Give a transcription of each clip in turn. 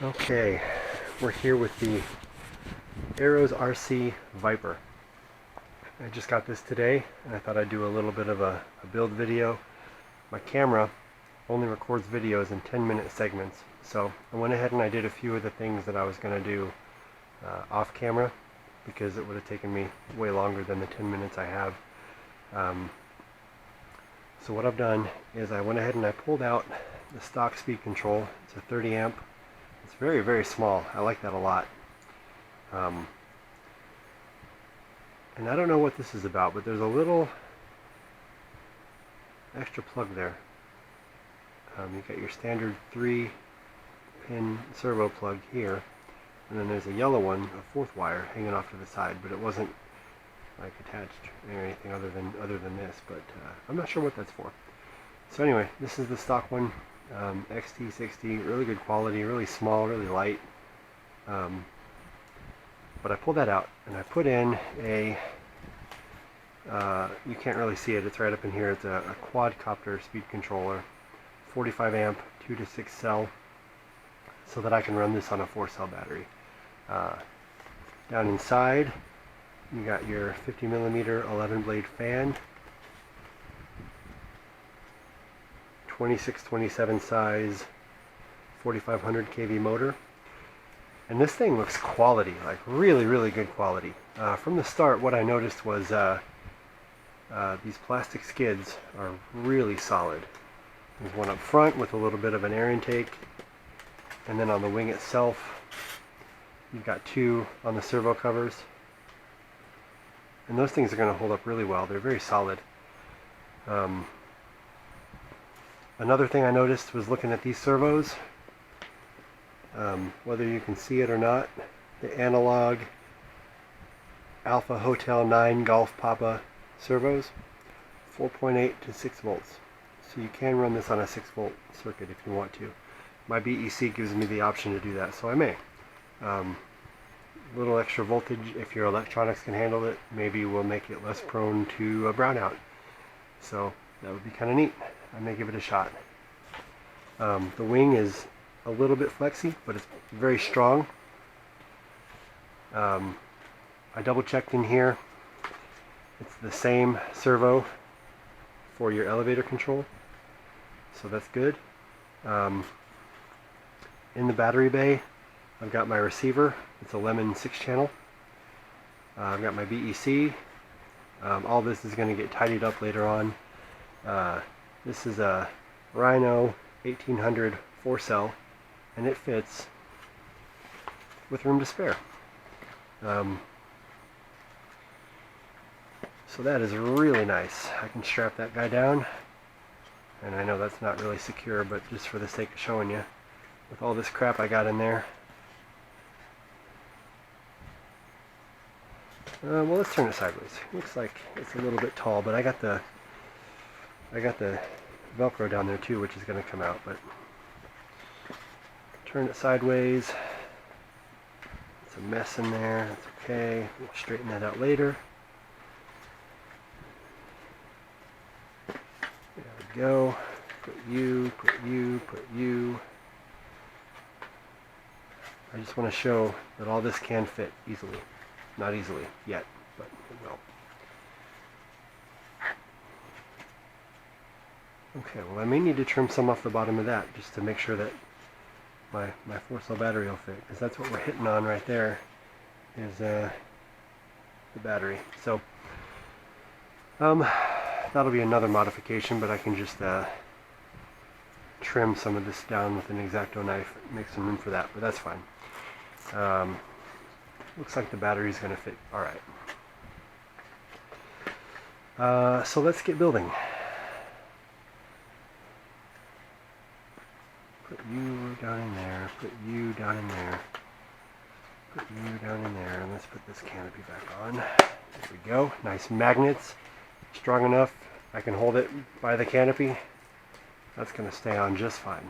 Okay, we're here with the Arrows RC Viper. I just got this today and I thought I'd do a little bit of a build video. My camera only records videos in 10-minute segments, so I went ahead and I did a few of the things that I was going to do off camera because it would have taken me way longer than the 10 minutes I have. So what I've done is I went ahead and I pulled out the stock speed control. It's a 30 amp. It's very, very small. I like that a lot. And I don't know what this is about, but there's a little extra plug there. You got your standard 3-pin servo plug here, and then there's a yellow one, a 4th wire, hanging off to the side, but it wasn't like attached or anything other than this. But I'm not sure what that's for. So anyway, this is the stock one. XT60, really good quality, really small, really light. But I pulled that out and I put in a, you can't really see it, it's right up in here, it's a quadcopter speed controller, 45 amp, 2 to 6 cell, so that I can run this on a 4-cell battery. Down inside, you got your 50mm 11-blade fan, 26-27 size 4500 kV motor, and this thing looks quality, like really, really good quality. From the start, what I noticed was these plastic skids are really solid. There's one up front with a little bit of an air intake, and then on the wing itself you've got 2 on the servo covers, and those things are going to hold up really well. They're very solid. Another thing I noticed was looking at these servos, whether you can see it or not, the analog Alpha Hotel 9 Golf Papa servos, 4.8 to 6 volts. So you can run this on a 6-volt circuit if you want to. My BEC gives me the option to do that, so I may. A little extra voltage, if your electronics can handle it, maybe will make it less prone to a brownout. So that would be kind of neat. I may give it a shot. The wing is a little bit flexy, but it's very strong. I double checked in here. It's the same servo for your elevator control, so that's good. In the battery bay, I've got my receiver. It's a Lemon 6-channel. I've got my BEC. All this is going to get tidied up later on. This is a Rhino 1800 4-cell, and it fits with room to spare. So that is really nice. I can strap that guy down, and I know that's not really secure, but just for the sake of showing you, with all this crap I got in there. Well, let's turn it sideways. Looks like it's a little bit tall, but I got the Velcro down there too, which is going to come out, but turn it sideways. It's a mess in there. That's okay. We'll straighten that out later. There we go. Put you, put you, put you. I just want to show that all this can fit easily. Not easily yet, but it will. Okay, well I may need to trim some off the bottom of that just to make sure that my 4-cell battery will fit, because that's what we're hitting on right there, is the battery. So that'll be another modification, but I can just trim some of this down with an X-Acto knife, make some room for that, but that's fine. Looks like the battery's going to fit alright. So let's get building. Put you down in there, put you down in there, put you down in there, and let's put this canopy back on. There we go. Nice magnets, strong enough I can hold it by the canopy. That's going to stay on just fine.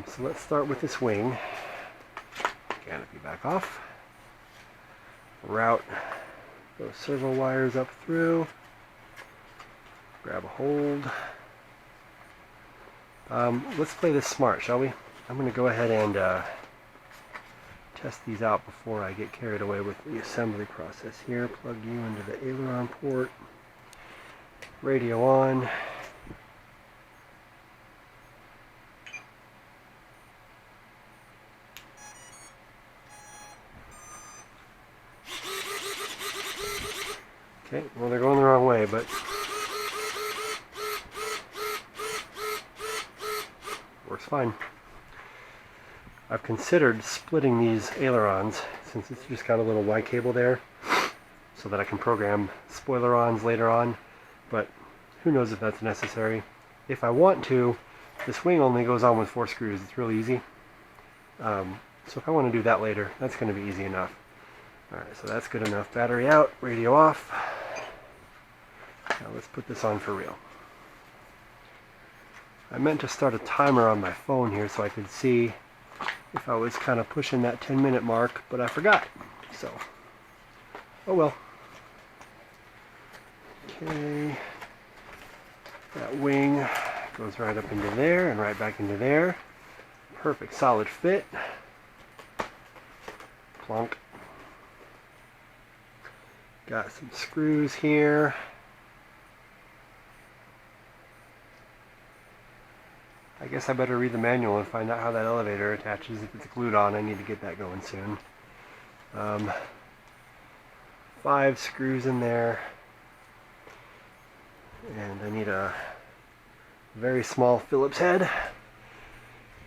So let's start with this wing. Canopy back off. Route those servo wires up through. Grab a hold. Let's play this smart, shall we? I'm going to go ahead and test these out before I get carried away with the assembly process here. Plug you into the aileron port. Radio on. Okay, well they're going the wrong way, but works fine. I've considered splitting these ailerons since it's just got a little Y cable there so that I can program spoilerons later on, but who knows if that's necessary. If I want to, this wing only goes on with 4 screws. It's real easy. So if I want to do that later, that's going to be easy enough. Alright, so that's good enough. Battery out, radio off. Now let's put this on for real. I meant to start a timer on my phone here so I could see if I was kind of pushing that 10-minute mark, but I forgot. So, oh well. Okay. That wing goes right up into there and right back into there. Perfect solid fit. Plunk. Got some screws here. I guess I better read the manual and find out how that elevator attaches. If it's glued on, I need to get that going soon. 5 screws in there. And I need a very small Phillips head.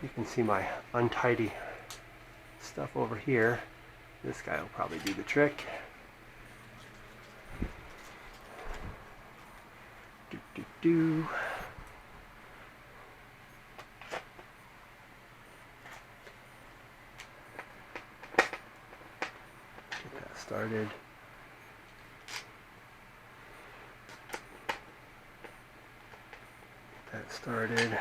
You can see my untidy stuff over here. This guy will probably do the trick. Do. Get that started. Started.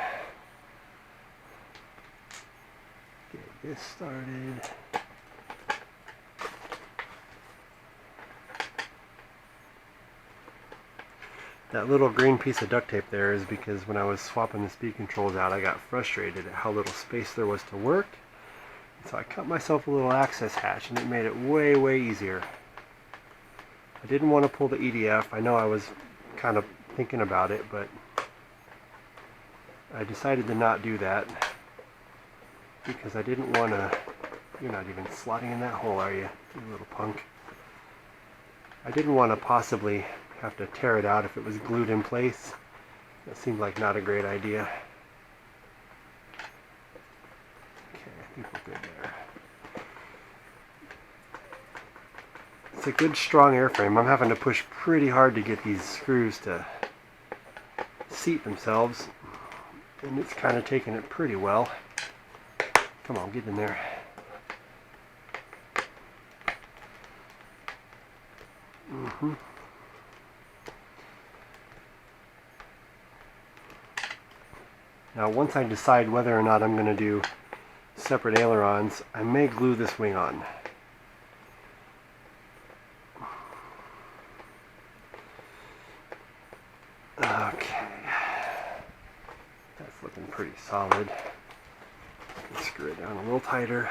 Get this started. That little green piece of duct tape there is because when I was swapping the speed controls out, I got frustrated at how little space there was to work. So I cut myself a little access hatch and it made it way, way easier. I didn't want to pull the EDF. I know I was kind of thinking about it, but I decided to not do that because I didn't want to. You're not even slotting in that hole, are you, you little punk? I didn't want to possibly have to tear it out if it was glued in place. That seemed like not a great idea. Okay, I think we're good there. It's a good strong airframe. I'm having to push pretty hard to get these screws to seat themselves. And it's kind of taking it pretty well. Come on, get in there. Now, once I decide whether or not I'm going to do separate ailerons, I may glue this wing on. Okay. That's looking pretty solid. Screw it down a little tighter.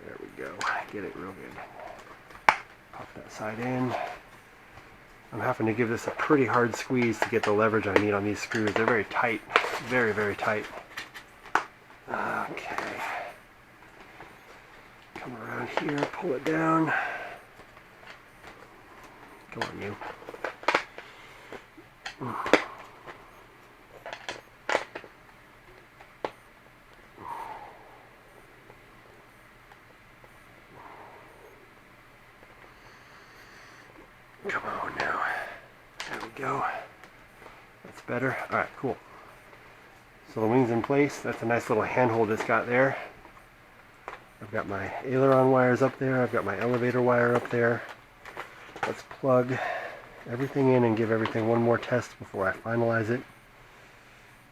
There we go. Get it real good. Pop that side in. I'm having to give this a pretty hard squeeze to get the leverage I need on these screws. They're very tight. Very, very tight. Okay. Come around here, pull it down. Come on, you. Come on now. There we go. That's better. Alright, cool. So the wing's in place. That's a nice little handhold it's got there. I've got my aileron wires up there. I've got my elevator wire up there. Let's plug everything in and give everything one more test before I finalize it.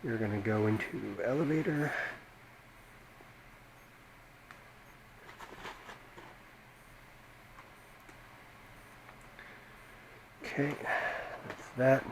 You're going to go into elevator. Okay, that's that.